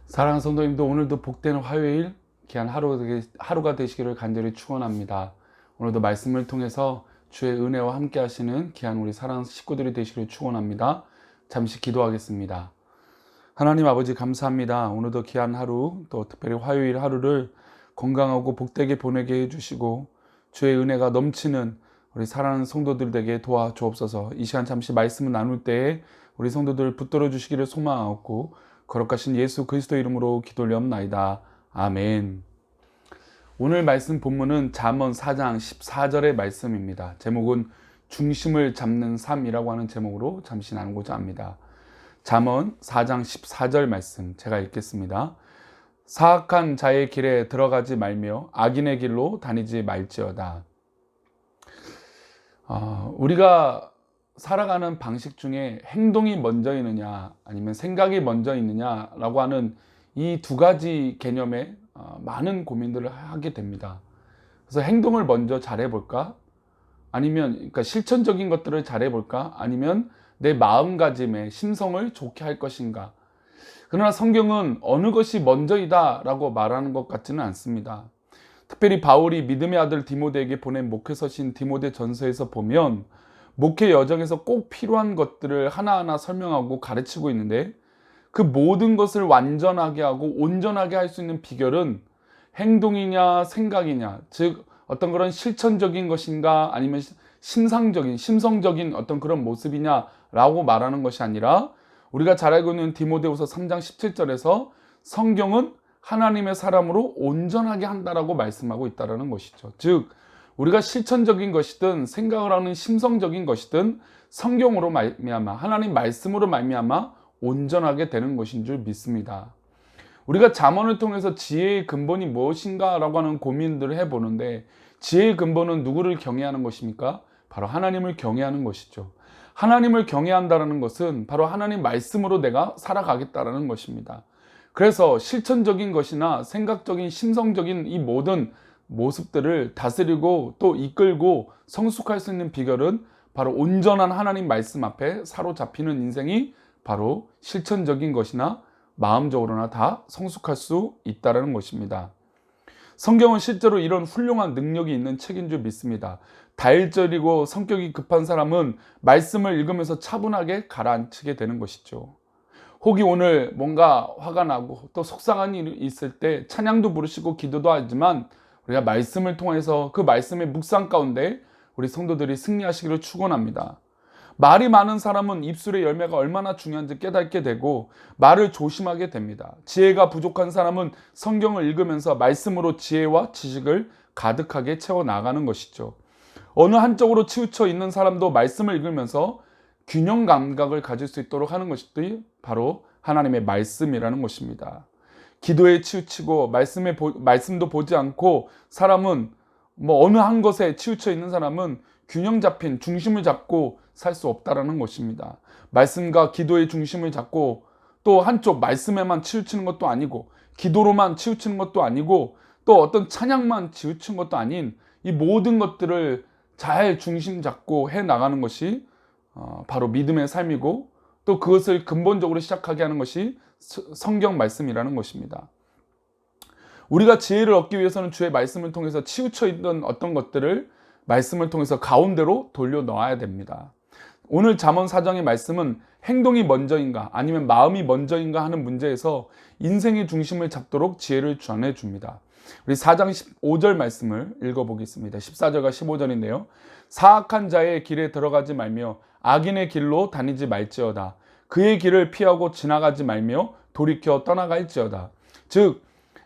사랑하는 성도님도 오늘도 복된 화요일 귀한 하루가 되시기를 간절히 축원합니다. 오늘도 말씀을 통해서 주의 은혜와 함께 하시는 귀한 우리 사랑하는 식구들이 되시기를 축원합니다. 잠시 기도하겠습니다. 하나님 아버지 감사합니다. 오늘도 귀한 하루, 또 특별히 화요일 하루를 건강하고 복되게 보내게 해주시고 주의 은혜가 넘치는 우리 사랑하는 성도들에게 도와주옵소서. 이 시간 잠시 말씀을 나눌 때에 우리 성도들 붙들어 주시기를 소망하옵고 거룩하신 예수 그리스도 이름으로 기도하옵나이다. 아멘. 오늘 말씀 본문은 잠언 4장 14절의 말씀입니다. 제목은 중심을 잡는 삶이라고 하는 제목으로 잠시 나누고자 합니다. 잠언 4장 14절 말씀 제가 읽겠습니다. 사악한 자의 길에 들어가지 말며 악인의 길로 다니지 말지어다. 우리가 살아가는 방식 중에 행동이 먼저 있느냐 아니면 생각이 먼저 있느냐라고 하는 이 두 가지 개념에 많은 고민들을 하게 됩니다. 그래서 행동을 먼저 잘해볼까? 아니면 그러니까 실천적인 것들을 잘해볼까? 아니면 내 마음가짐에 심성을 좋게 할 것인가? 그러나 성경은 어느 것이 먼저이다 라고 말하는 것 같지는 않습니다. 특별히 바울이 믿음의 아들 디모데에게 보낸 목회서신 디모데 전서에서 보면 목회 여정에서 꼭 필요한 것들을 하나하나 설명하고 가르치고 있는데 그 모든 것을 완전하게 하고 온전하게 할 수 있는 비결은 행동이냐 생각이냐, 즉 어떤 그런 실천적인 것인가 아니면 심성적인 어떤 그런 모습이냐라고 말하는 것이 아니라 우리가 잘 알고 있는 디모데후서 3장 17절에서 성경은 하나님의 사람으로 온전하게 한다라고 말씀하고 있다는 것이죠. 즉 우리가 실천적인 것이든 생각을 하는 심성적인 것이든 성경으로 말미암아 하나님 말씀으로 말미암아 온전하게 되는 것인 줄 믿습니다. 우리가 잠언을 통해서 지혜의 근본이 무엇인가 라고 하는 고민들을 해보는데 지혜의 근본은 누구를 경외하는 것입니까? 바로 하나님을 경외하는 것이죠. 하나님을 경외한다는 것은 바로 하나님 말씀으로 내가 살아가겠다는 것입니다. 그래서 실천적인 것이나 생각적인 심성적인 이 모든 모습들을 다스리고 또 이끌고 성숙할 수 있는 비결은 바로 온전한 하나님 말씀 앞에 사로잡히는 인생이 바로 실천적인 것이나 마음적으로나 다 성숙할 수 있다는 것입니다. 성경은 실제로 이런 훌륭한 능력이 있는 책인 줄 믿습니다. 다혈질이고 성격이 급한 사람은 말씀을 읽으면서 차분하게 가라앉히게 되는 것이죠. 혹이 오늘 뭔가 화가 나고 또 속상한 일이 있을 때 찬양도 부르시고 기도도 하지만 우리가 말씀을 통해서 그 말씀의 묵상 가운데 우리 성도들이 승리하시기를 축원합니다. 말이 많은 사람은 입술의 열매가 얼마나 중요한지 깨닫게 되고 말을 조심하게 됩니다. 지혜가 부족한 사람은 성경을 읽으면서 말씀으로 지혜와 지식을 가득하게 채워나가는 것이죠. 어느 한쪽으로 치우쳐 있는 사람도 말씀을 읽으면서 균형 감각을 가질 수 있도록 하는 것이 바로 하나님의 말씀이라는 것입니다. 기도에 치우치고 말씀도 보지 않고 사람은 어느 한 것에 치우쳐 있는 사람은 균형 잡힌 중심을 잡고 살 수 없다라는 것입니다. 말씀과 기도의 중심을 잡고 또 한쪽 말씀에만 치우치는 것도 아니고 기도로만 치우치는 것도 아니고 또 어떤 찬양만 치우치는 것도 아닌 이 모든 것들을 잘 중심 잡고 해 나가는 것이 바로 믿음의 삶이고 또 그것을 근본적으로 시작하게 하는 것이 성경 말씀이라는 것입니다. 우리가 지혜를 얻기 위해서는 주의 말씀을 통해서 치우쳐 있던 어떤 것들을 말씀을 통해서 가운데로 돌려 넣어야 됩니다. 오늘 잠언 4장의 말씀은 행동이 먼저인가 아니면 마음이 먼저인가 하는 문제에서 인생의 중심을 잡도록 지혜를 전해줍니다. 우리 4장 15절 말씀을 읽어보겠습니다. 14절과 15절인데요. 사악한 자의 길에 들어가지 말며 악인의 길로 다니지 말지어다. 그의 길을 피하고 지나가지 말며 돌이켜 떠나갈지어다. 즉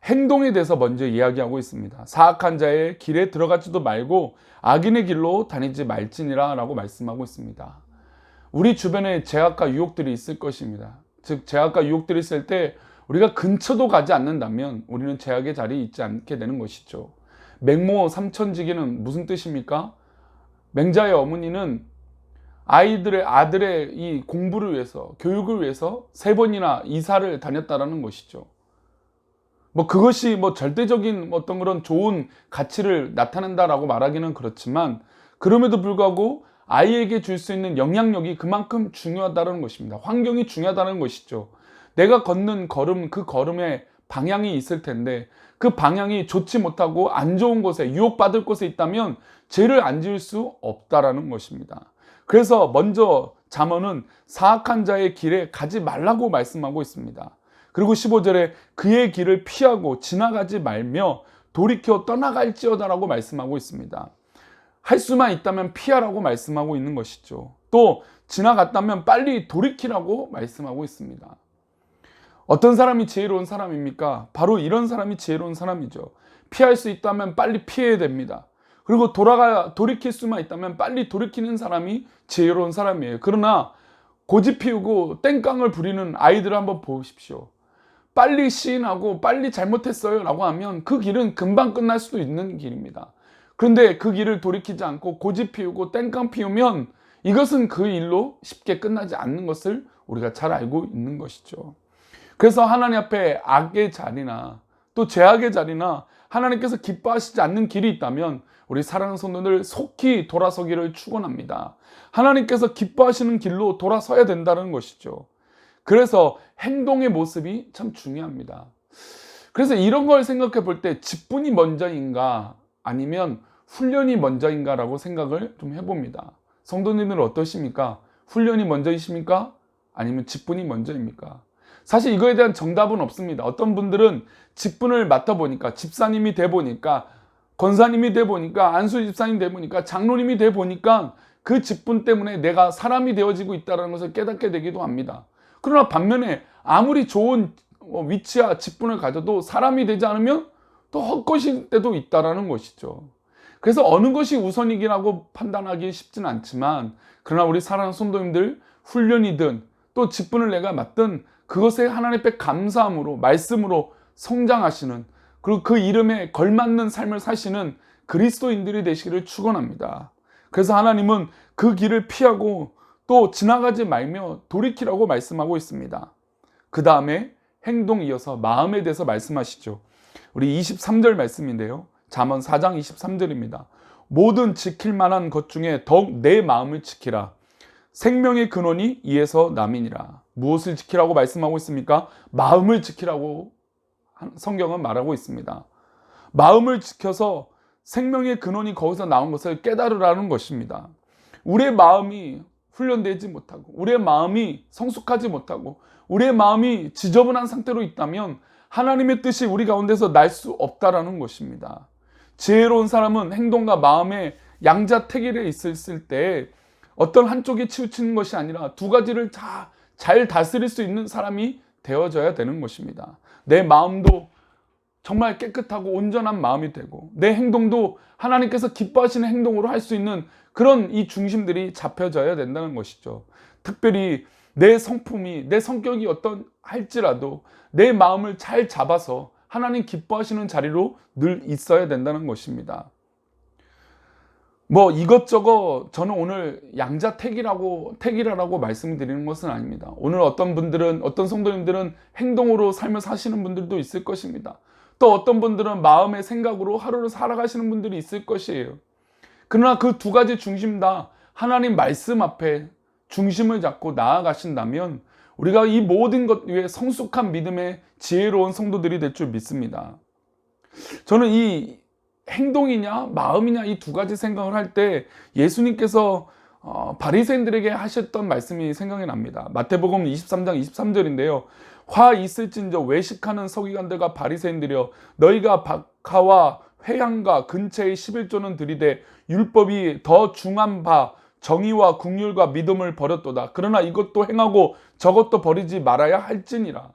행동에 대해서 먼저 이야기하고 있습니다. 사악한 자의 길에 들어가지도 말고 악인의 길로 다니지 말지니라 라고 말씀하고 있습니다. 우리 주변에 제약과 유혹들이 있을 것입니다. 즉 제약과 유혹들이 있을 때 우리가 근처도 가지 않는다면 우리는 제약의 자리에 있지 않게 되는 것이죠. 맹모 삼천지기는 무슨 뜻입니까? 맹자의 어머니는 아들의 이 공부를 위해서 교육을 위해서 3번이나 이사를 다녔다라는 것이죠. 그것이 절대적인 어떤 그런 좋은 가치를 나타낸다라고 말하기는 그렇지만 그럼에도 불구하고 아이에게 줄 수 있는 영향력이 그만큼 중요하다는 것입니다. 환경이 중요하다는 것이죠. 내가 걷는 걸음, 그 걸음에 방향이 있을 텐데 그 방향이 좋지 못하고 안 좋은 곳에, 유혹받을 곳에 있다면 죄를 안 지을 수 없다라는 것입니다. 그래서 먼저 잠언은 사악한 자의 길에 가지 말라고 말씀하고 있습니다. 그리고 15절에 그의 길을 피하고 지나가지 말며 돌이켜 떠나갈지어다라고 말씀하고 있습니다. 할 수만 있다면 피하라고 말씀하고 있는 것이죠. 또 지나갔다면 빨리 돌이키라고 말씀하고 있습니다. 어떤 사람이 지혜로운 사람입니까? 바로 이런 사람이 지혜로운 사람이죠. 피할 수 있다면 빨리 피해야 됩니다. 그리고 돌이킬 수만 있다면 빨리 돌이키는 사람이 지혜로운 사람이에요. 그러나 고집 피우고 땡깡을 부리는 아이들을 한번 보십시오. 빨리 시인하고 빨리 잘못했어요 라고 하면 그 길은 금방 끝날 수도 있는 길입니다. 그런데 그 길을 돌이키지 않고 고집 피우고 땡깡 피우면 이것은 그 일로 쉽게 끝나지 않는 것을 우리가 잘 알고 있는 것이죠. 그래서 하나님 앞에 악의 자리나 또 죄악의 자리나 하나님께서 기뻐하시지 않는 길이 있다면 우리 사랑하는 성도들 속히 돌아서기를 축원합니다. 하나님께서 기뻐하시는 길로 돌아서야 된다는 것이죠. 그래서 행동의 모습이 참 중요합니다. 그래서 이런 걸 생각해 볼 때 직분이 먼저인가 아니면 훈련이 먼저인가라고 생각을 좀 해봅니다. 성도님들은 어떠십니까? 훈련이 먼저이십니까? 아니면 직분이 먼저입니까? 사실 이거에 대한 정답은 없습니다. 어떤 분들은 직분을 맡아보니까 집사님이 돼보니까 권사님이 돼보니까 안수 집사님 돼보니까 장로님이 돼보니까 그 직분 때문에 내가 사람이 되어지고 있다는 것을 깨닫게 되기도 합니다. 그러나 반면에 아무리 좋은 위치와 직분을 가져도 사람이 되지 않으면 또 헛것일 때도 있다는 것이죠. 그래서 어느 것이 우선이라고 판단하기 쉽지는 않지만 그러나 우리 사랑하는 성도님들 훈련이든 또 직분을 내가 맡든 그것에 하나님 앞에 감사함으로 말씀으로 성장하시는 그리고 그 이름에 걸맞는 삶을 사시는 그리스도인들이 되시기를 축원합니다. 그래서 하나님은 그 길을 피하고 또 지나가지 말며 돌이키라고 말씀하고 있습니다. 그 다음에 행동 이어서 마음에 대해서 말씀하시죠. 우리 23절 말씀인데요. 잠언 4장 23절입니다. 모든 지킬 만한 것 중에 더욱 내 마음을 지키라. 생명의 근원이 이에서 남이니라. 무엇을 지키라고 말씀하고 있습니까? 마음을 지키라고 성경은 말하고 있습니다. 마음을 지켜서 생명의 근원이 거기서 나온 것을 깨달으라는 것입니다. 우리의 마음이 훈련되지 못하고 우리의 마음이 성숙하지 못하고 우리의 마음이 지저분한 상태로 있다면 하나님의 뜻이 우리 가운데서 날 수 없다라는 것입니다. 지혜로운 사람은 행동과 마음의 양자택일에 있을 때 어떤 한쪽에 치우치는 것이 아니라 두 가지를 잘 다스릴 수 있는 사람이 되어져야 되는 것입니다. 내 마음도 정말 깨끗하고 온전한 마음이 되고 내 행동도 하나님께서 기뻐하시는 행동으로 할 수 있는 그런 이 중심들이 잡혀져야 된다는 것이죠. 특별히 내 성품이 내 성격이 어떤 할지라도 내 마음을 잘 잡아서 하나님 기뻐하시는 자리로 늘 있어야 된다는 것입니다. 이것저것 저는 오늘 양자택일하라고 말씀드리는 것은 아닙니다. 오늘 어떤 분들은 어떤 성도님들은 행동으로 삶을 사시는 분들도 있을 것입니다. 또 어떤 분들은 마음의 생각으로 하루를 살아가시는 분들이 있을 것이에요. 그러나 그 두 가지 중심 다 하나님 말씀 앞에 중심을 잡고 나아가신다면 우리가 이 모든 것 위에 성숙한 믿음의 지혜로운 성도들이 될 줄 믿습니다. 저는 이 행동이냐 마음이냐 이 두 가지 생각을 할 때 예수님께서 바리새인들에게 하셨던 말씀이 생각이 납니다. 마태복음 23장 23절인데요. 화 있을진저 외식하는 서기관들과 바리새인들이여 너희가 박하와 회향과 근처의 11조는 들이되 율법이 더 중한 바 정의와 긍휼과 믿음을 버렸도다. 그러나 이것도 행하고 저것도 버리지 말아야 할지니라.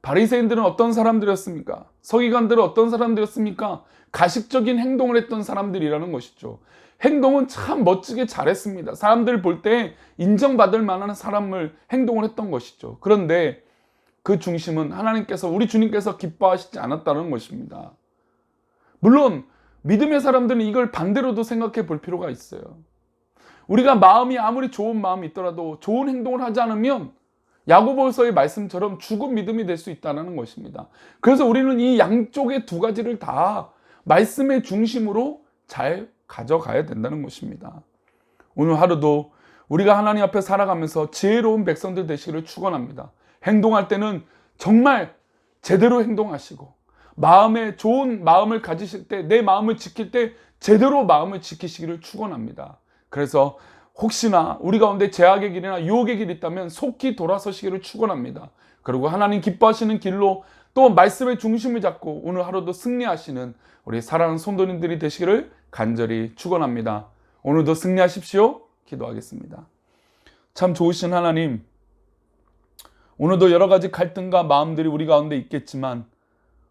바리새인들은 어떤 사람들이었습니까? 서기관들은 어떤 사람들이었습니까? 가식적인 행동을 했던 사람들이라는 것이죠. 행동은 참 멋지게 잘했습니다. 사람들 볼 때 인정받을 만한 행동을 했던 것이죠. 그런데 그 중심은 하나님께서 우리 주님께서 기뻐하시지 않았다는 것입니다. 물론 믿음의 사람들은 이걸 반대로도 생각해 볼 필요가 있어요. 우리가 마음이 아무리 좋은 마음이 있더라도 좋은 행동을 하지 않으면 야고보서의 말씀처럼 죽은 믿음이 될 수 있다는 것입니다. 그래서 우리는 이 양쪽의 두 가지를 다 말씀의 중심으로 잘 가져가야 된다는 것입니다. 오늘 하루도 우리가 하나님 앞에 살아가면서 지혜로운 백성들 되시기를 축원합니다. 행동할 때는 정말 제대로 행동하시고, 마음에 좋은 마음을 가지실 때, 내 마음을 지킬 때 제대로 마음을 지키시기를 축원합니다. 그래서 혹시나 우리 가운데 제약의 길이나 유혹의 길이 있다면 속히 돌아서시기를 축원합니다. 그리고 하나님 기뻐하시는 길로 또 말씀의 중심을 잡고 오늘 하루도 승리하시는 우리 사랑하는 성도님들이 되시기를 간절히 축원합니다. 오늘도 승리하십시오. 기도하겠습니다. 참 좋으신 하나님, 오늘도 여러 가지 갈등과 마음들이 우리 가운데 있겠지만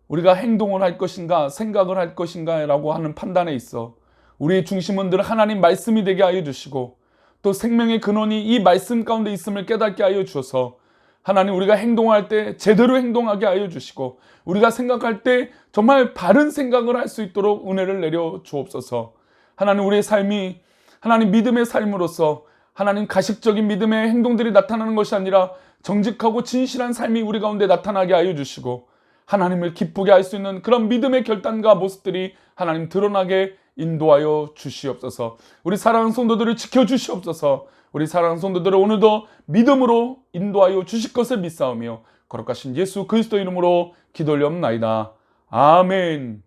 우리가 행동을 할 것인가 생각을 할 것인가 라고 하는 판단에 있어 우리의 중심은 늘 하나님 말씀이 되게 하여 주시고, 또 생명의 근원이 이 말씀 가운데 있음을 깨닫게 하여 주셔서 하나님, 우리가 행동할 때 제대로 행동하게 하여 주시고, 우리가 생각할 때 정말 바른 생각을 할 수 있도록 은혜를 내려 주옵소서. 하나님, 우리의 삶이 하나님 믿음의 삶으로서 하나님 가식적인 믿음의 행동들이 나타나는 것이 아니라 정직하고 진실한 삶이 우리 가운데 나타나게 하여 주시고, 하나님을 기쁘게 할 수 있는 그런 믿음의 결단과 모습들이 하나님 드러나게 인도하여 주시옵소서. 우리 사랑하는 성도들을 지켜주시옵소서. 우리 사랑하는 성도들을 오늘도 믿음으로 인도하여 주실 것을 믿사오며 거룩하신 예수 그리스도 이름으로 기도 올리옵나이다. 아멘.